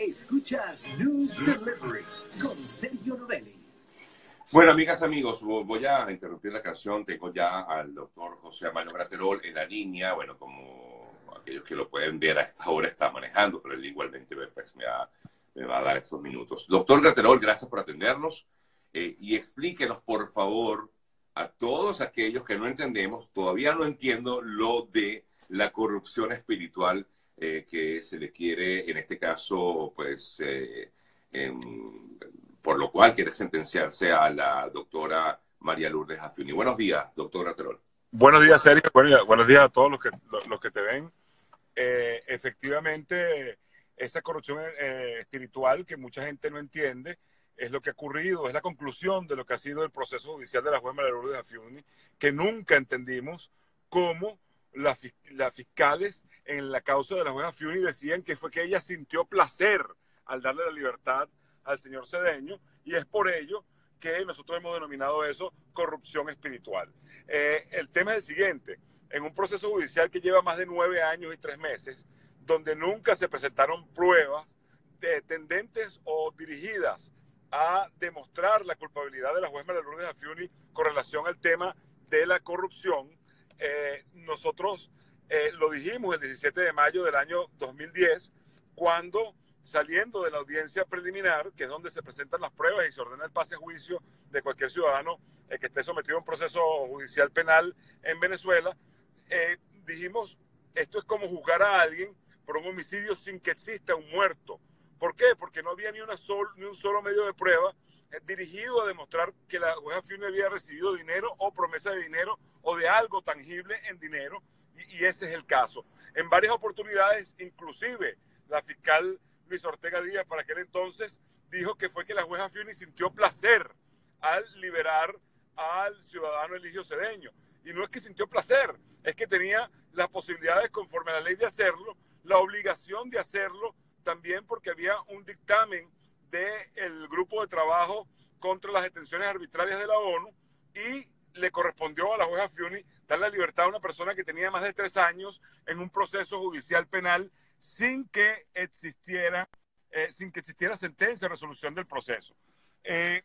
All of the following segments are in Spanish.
Escuchas News Delivery con Sergio Novelli. Bueno, amigas, amigos, voy a interrumpir la canción. Tengo ya al doctor José Amalio Graterol en la línea. Bueno, como aquellos que lo pueden ver a esta hora está manejando, pero él igualmente pues, me va a dar estos minutos. Doctor Graterol, gracias por atendernos y explíquenos, por favor, a todos aquellos que no entendemos, todavía no entiendo lo de la corrupción espiritual que se le quiere, en este caso, pues, por lo cual quiere sentenciarse a la doctora María Lourdes Afiuni. Buenos días, doctor Graterol. Buenos días, Sergio. Buenos días a todos los que te ven. Efectivamente, esa corrupción espiritual que mucha gente no entiende es lo que ha ocurrido, es la conclusión de lo que ha sido el proceso judicial de la juez María Lourdes Afiuni, que nunca entendimos cómo las fiscales en la causa de la juez Afiuni decían que fue que ella sintió placer al darle la libertad al señor Cedeño, y es por ello que nosotros hemos denominado eso corrupción espiritual. El tema es el siguiente: en un proceso judicial que lleva más de 9 años y 3 meses, donde nunca se presentaron pruebas tendentes o dirigidas a demostrar la culpabilidad de la juez María Lourdes Afiuni con relación al tema de la corrupción, nosotros lo dijimos el 17 de mayo del año 2010, cuando, saliendo de la audiencia preliminar, que es donde se presentan las pruebas y se ordena el pase a juicio de cualquier ciudadano que esté sometido a un proceso judicial penal en Venezuela, dijimos, esto es como juzgar a alguien por un homicidio sin que exista un muerto. ¿Por qué? Porque no había ni un solo medio de prueba dirigido a demostrar que la juez Afiuni había recibido dinero o promesa de dinero o de algo tangible en dinero, y ese es el caso. En varias oportunidades, inclusive la fiscal Luis Ortega Díaz, para aquel entonces, dijo que fue que la juez Afiuni sintió placer al liberar al ciudadano Eligio Cedeño. Y no es que sintió placer, es que tenía las posibilidades, conforme a la ley, de hacerlo, la obligación de hacerlo, también porque había un dictamen del grupo de trabajo contra las detenciones arbitrarias de la ONU, y le correspondió a la juez Afiuni darle la libertad a una persona que tenía más de 3 años en un proceso judicial penal sin que existiera sentencia o resolución del proceso. Es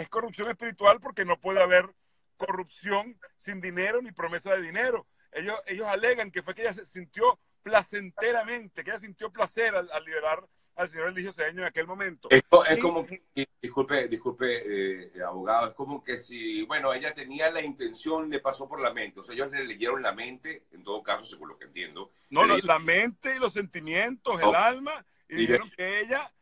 corrupción espiritual porque no puede haber corrupción sin dinero ni promesa de dinero. Ellos alegan que fue que ella se sintió placenteramente, que ella sintió placer al liberar al señor Eligio Cedeño en aquel momento. Es como que, disculpe, abogado, es como que si, bueno, ella tenía la intención, le pasó por la mente, o sea, ellos le leyeron la mente, en todo caso, según lo que entiendo. No, la mente y los sentimientos, el alma, y dijeron que ella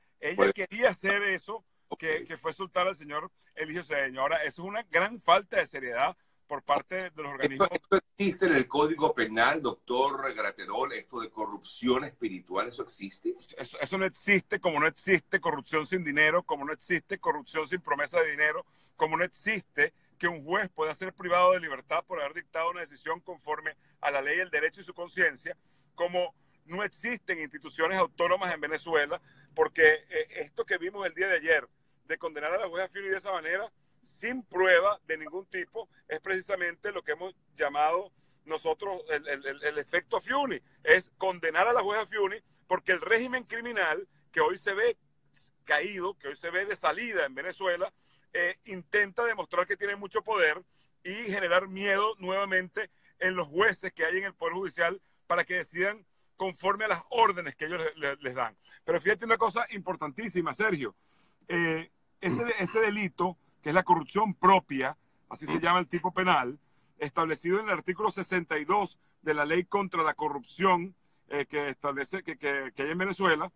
quería hacer eso, que fue soltar al señor Eligio Cedeño. Ahora, eso es una gran falta de seriedad por parte de los organismos. ¿Esto existe en el Código Penal, doctor Graterol? ¿Esto de corrupción espiritual, eso existe? Eso no existe, como no existe corrupción sin dinero, como no existe corrupción sin promesa de dinero, como no existe que un juez pueda ser privado de libertad por haber dictado una decisión conforme a la ley, el derecho y su conciencia, como no existen instituciones autónomas en Venezuela, porque esto que vimos el día de ayer, de condenar a la juez Afiuni de esa manera, sin prueba de ningún tipo, es precisamente lo que hemos llamado nosotros el efecto Afiuni, es condenar a la juez Afiuni, porque el régimen criminal que hoy se ve caído, que hoy se ve de salida en Venezuela, intenta demostrar que tiene mucho poder y generar miedo nuevamente en los jueces que hay en el Poder Judicial para que decidan conforme a las órdenes que ellos les dan. Pero fíjate una cosa importantísima, Sergio, ese delito, que es la corrupción propia, así se llama el tipo penal, establecido en el artículo 62 de la ley contra la corrupción que establece que hay en Venezuela,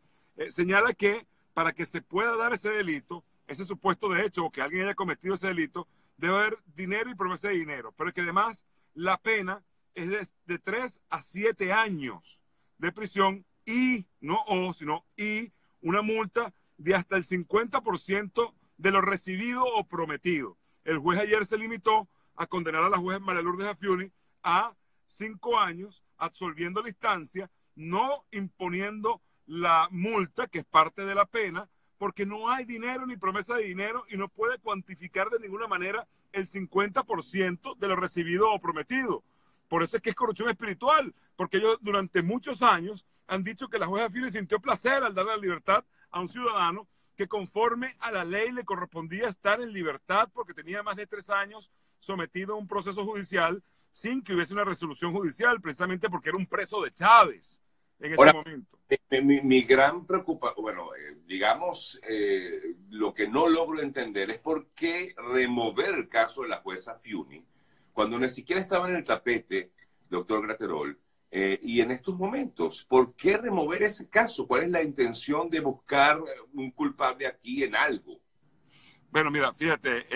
señala que para que se pueda dar ese delito, ese supuesto de hecho, o que alguien haya cometido ese delito, debe haber dinero y promesa de dinero, pero que además la pena es de 3 a 7 años de prisión y una multa de hasta el 50% de lo recibido o prometido. El juez ayer se limitó a condenar a la juez María Lourdes Afiuni a 5 años, absolviendo la instancia, no imponiendo la multa, que es parte de la pena, porque no hay dinero ni promesa de dinero y no puede cuantificar de ninguna manera el 50% de lo recibido o prometido. Por eso es que es corrupción espiritual, porque ellos durante muchos años han dicho que la jueza Fiuni sintió placer al darle la libertad a un ciudadano que conforme a la ley le correspondía estar en libertad porque tenía más de 3 años sometido a un proceso judicial sin que hubiese una resolución judicial, precisamente porque era un preso de Chávez en ese momento. Mi gran preocupación, bueno, digamos, lo que no logro entender es por qué remover el caso de la jueza Fiuni cuando ni siquiera estaba en el tapete, doctor Graterol, y en estos momentos, ¿por qué remover ese caso? ¿Cuál es la intención de buscar un culpable aquí en algo? Bueno, mira, fíjate,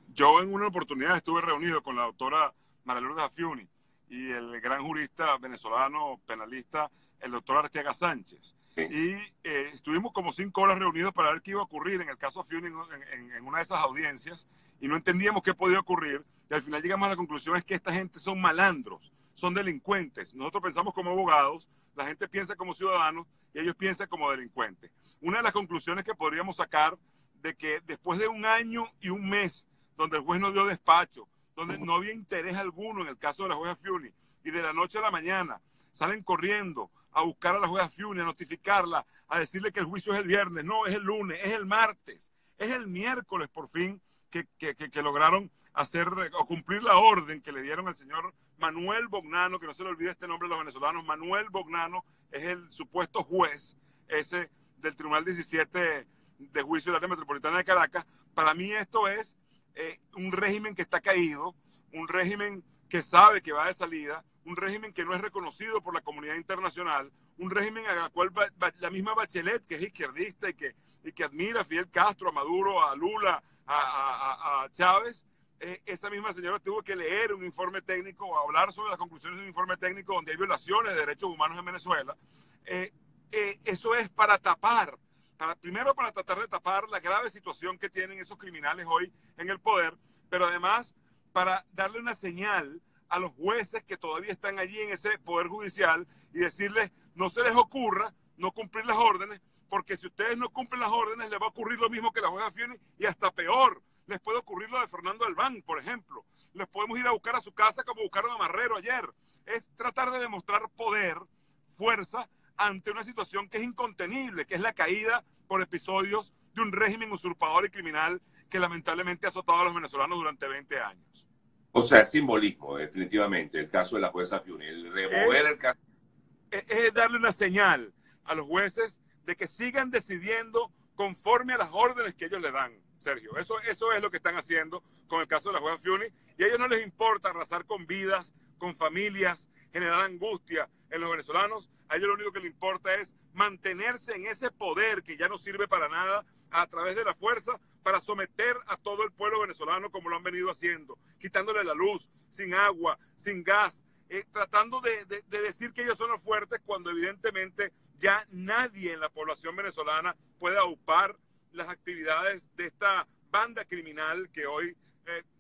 yo en una oportunidad estuve reunido con la doctora María Lourdes Fiuni y el gran jurista venezolano penalista, el doctor Arteaga Sánchez. Sí. Y estuvimos como 5 horas reunidos para ver qué iba a ocurrir en el caso Fiuni en una de esas audiencias y no entendíamos qué podía ocurrir y al final llegamos a la conclusión es que esta gente son malandros, son delincuentes. Nosotros pensamos como abogados, la gente piensa como ciudadanos y ellos piensan como delincuentes. Una de las conclusiones que podríamos sacar de que después de 1 año y 1 mes donde el juez no dio despacho, donde no había interés alguno en el caso de la jueza Fiuni y de la noche a la mañana salen corriendo a buscar a la jueza Fiuni, a notificarla, a decirle que el juicio es el viernes, no, es el lunes, es el martes, es el miércoles por fin que lograron hacer o cumplir la orden que le dieron al señor Manuel Bognano, que no se le olvide este nombre de los venezolanos. Manuel Bognano es el supuesto juez ese del Tribunal 17 de Juicio del Área Metropolitana de Caracas. Para mí esto es un régimen que está caído, un régimen que sabe que va de salida, un régimen que no es reconocido por la comunidad internacional, un régimen a la cual la misma Bachelet, que es izquierdista y que admira a Fidel Castro, a Maduro, a Lula, a Chávez, esa misma señora tuvo que leer un informe técnico o hablar sobre las conclusiones de un informe técnico donde hay violaciones de derechos humanos en Venezuela. Eso es para tapar, primero para tratar de tapar la grave situación que tienen esos criminales hoy en el poder, pero además para darle una señal a los jueces que todavía están allí en ese poder judicial y decirles, no se les ocurra no cumplir las órdenes, porque si ustedes no cumplen las órdenes, les va a ocurrir lo mismo que la jueza Fiuni y hasta peor. Les puede ocurrir lo de Fernando Albán, por ejemplo. Les podemos ir a buscar a su casa como buscaron a Marrero ayer. Es tratar de demostrar poder, fuerza, ante una situación que es incontenible, que es la caída por episodios de un régimen usurpador y criminal que lamentablemente ha azotado a los venezolanos durante 20 años. O sea, es simbolismo, definitivamente, el caso de la jueza Fiuni. El remover el caso. Es darle una señal a los jueces de que sigan decidiendo conforme a las órdenes que ellos le dan, Sergio. Eso es lo que están haciendo con el caso de la jueza Fiuni. Y a ellos no les importa arrasar con vidas, con familias, generar angustia en los venezolanos. A ellos lo único que les importa es mantenerse en ese poder que ya no sirve para nada a través de la fuerza para someter a todo el pueblo venezolano como lo han venido haciendo, quitándole la luz, sin agua, sin gas, tratando de decir que ellos son los fuertes cuando evidentemente ya nadie en la población venezolana puede aupar las actividades de esta banda criminal que hoy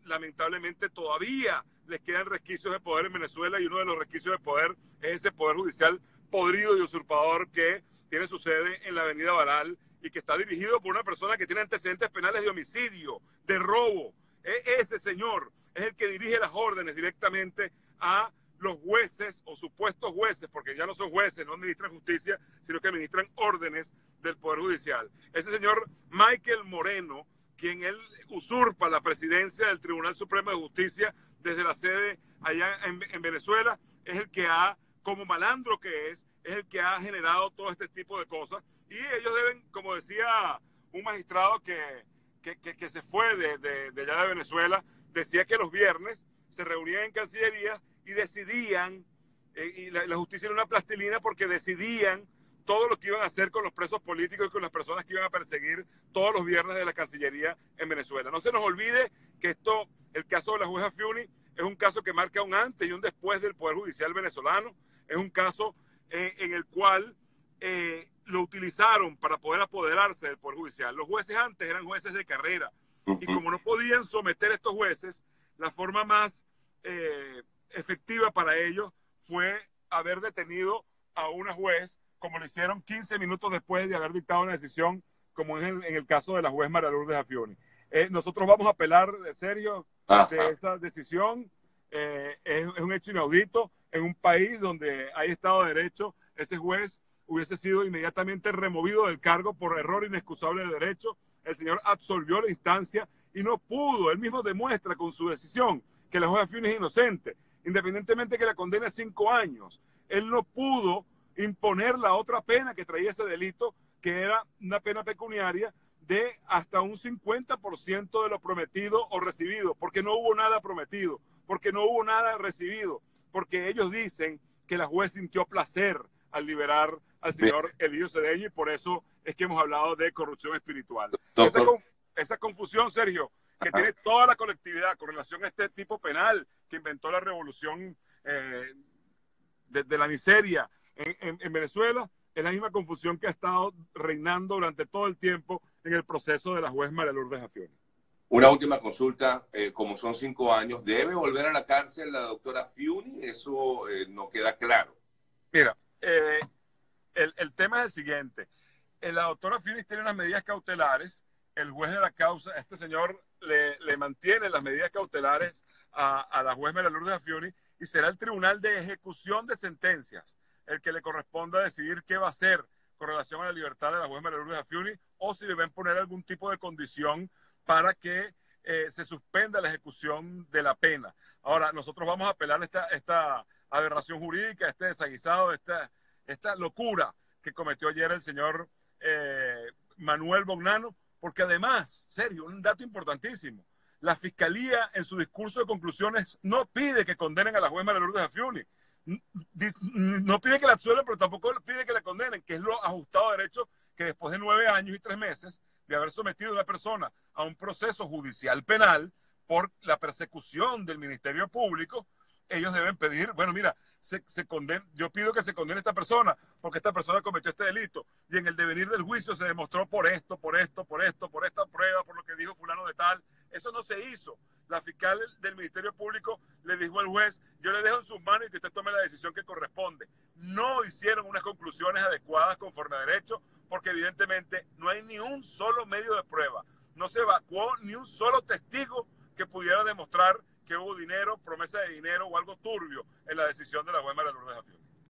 lamentablemente todavía les quedan resquicios de poder en Venezuela, y uno de los resquicios de poder es ese poder judicial podrido y usurpador que tiene su sede en la avenida Baral y que está dirigido por una persona que tiene antecedentes penales de homicidio, de robo. Ese señor es el que dirige las órdenes directamente a los jueces o supuestos jueces, porque ya no son jueces, no administran justicia, sino que administran órdenes del Poder Judicial. Ese señor Michael Moreno, quien él usurpa la presidencia del Tribunal Supremo de Justicia desde la sede allá en Venezuela, es el que como malandro que es el que ha generado todo este tipo de cosas. Y ellos deben, como decía un magistrado que se fue de allá de Venezuela, decía que los viernes se reunían en Cancillería y decidían, y la justicia era una plastilina porque decidían todo lo que iban a hacer con los presos políticos y con las personas que iban a perseguir todos los viernes de la Cancillería en Venezuela. No se nos olvide que el caso de la jueza Fiuni es un caso que marca un antes y un después del Poder Judicial venezolano. Es un caso en el cual lo utilizaron para poder apoderarse del Poder Judicial. Los jueces antes eran jueces de carrera y como no podían someter a estos jueces, la forma más efectiva para ellos fue haber detenido a una juez, como lo hicieron 15 minutos después de haber dictado una decisión, como en el caso de la juez María Lourdes Fiuni. Nosotros vamos a apelar, Sergio, de esa decisión. Es un hecho inaudito en un país donde hay Estado de Derecho. Ese juez hubiese sido inmediatamente removido del cargo por error inexcusable de derecho. El señor absolvió la instancia y no pudo. Él mismo demuestra con su decisión que la jueza Fiuni es inocente, independientemente que la condene a 5 años. Él no pudo imponer la otra pena que traía ese delito, que era una pena pecuniaria de hasta un 50% de lo prometido o recibido, porque no hubo nada prometido, porque no hubo nada recibido, porque ellos dicen que la juez sintió placer al liberar al señor Elío Cedeño, y por eso es que hemos hablado de corrupción espiritual. Esa confusión, Sergio, que tiene toda la colectividad con relación a este tipo penal que inventó la revolución de la miseria en Venezuela, es la misma confusión que ha estado reinando durante todo el tiempo en el proceso de la juez María Lourdes Afiuni. Una última consulta, como son 5 años, ¿debe volver a la cárcel la doctora Fiuni? Eso no queda claro. Mira, el tema es el siguiente. La doctora Fiuni tiene unas medidas cautelares. El juez de la causa, este señor, le mantiene las medidas cautelares a la juez María Lourdes Afiuni, y será el Tribunal de Ejecución de Sentencias el que le corresponda decidir qué va a hacer con relación a la libertad de la juez María Lourdes Afiuni, o si le va a imponer algún tipo de condición para que se suspenda la ejecución de la pena. Ahora, nosotros vamos a apelar esta aberración jurídica, este desaguisado, esta locura que cometió ayer el señor Manuel Bognano, porque además, Sergio, un dato importantísimo, la Fiscalía en su discurso de conclusiones no pide que condenen a la juez María Lourdes Afiuni, no pide que la absuelvan, pero tampoco pide que la condenen, que es lo ajustado a derecho, que después de 9 años y 3 meses de haber sometido a una persona a un proceso judicial penal por la persecución del Ministerio Público, ellos deben pedir, bueno, mira, yo pido que se condene a esta persona porque esta persona cometió este delito, y en el devenir del juicio se demostró por esta prueba, por lo que dijo fulano de tal. Eso no se hizo. La fiscal del Ministerio Público le dijo al juez: yo le dejo en sus manos y que usted tome la decisión que corresponde. No hicieron unas conclusiones adecuadas conforme a derecho, porque evidentemente no hay ni un solo medio de prueba, no se evacuó ni un solo testigo que pudiera demostrar que hubo dinero, promesa de dinero o algo turbio en la decisión de la juez María Lourdes Afiuni.